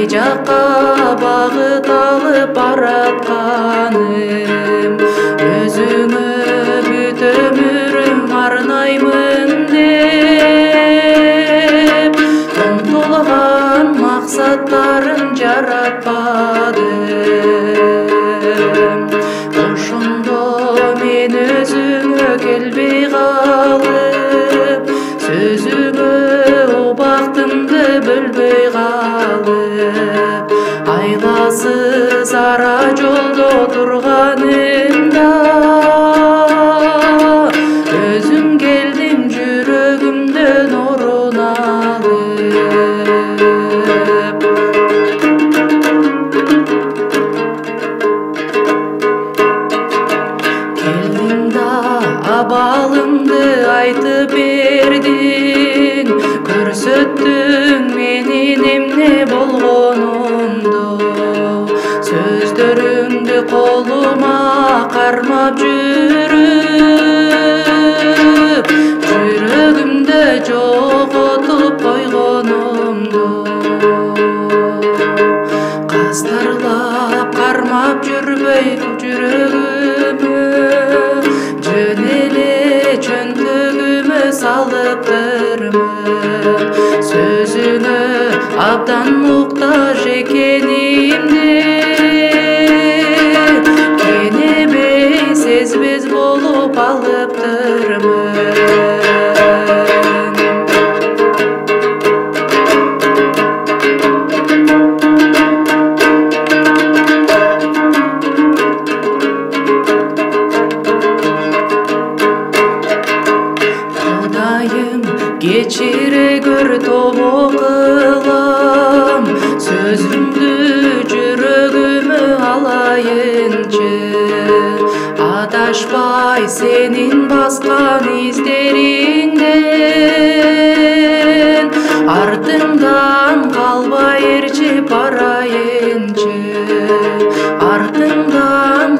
жакка багыт алып баратканым, өзүңө бүт өмүрүм арнаймын деп умтулган максаттарын жаратпадым. Ошондо мен өзүңө келбей калып, сөзүңө убактымды бөлбөй калып, айласыз ара жолдо турганымда өзүң келдиң жүрөгүмдөн орун алып. Келдиң да абалымды айтып бердиң, көрсөттүң менин эмне болгонумду. Сөздөрүңдү колума кармап жүрүп, жүрөгүмдө жоготуп койгонумду. Кастарлап кармап жүрбөй жүрөгүмө, жөн эле чөнтөгүмө салыптырмын. Сөзүңө абдан муктаж экенимди кенебей сезбес болуп алыптырмын. Кудайым кечире көр, тобо кылам, сөзүмдү жүрөгүмө алайынчы. Адашпай сенин баскан издериңден, артыңдан калбай ээрчип барайынчы. Артыңдан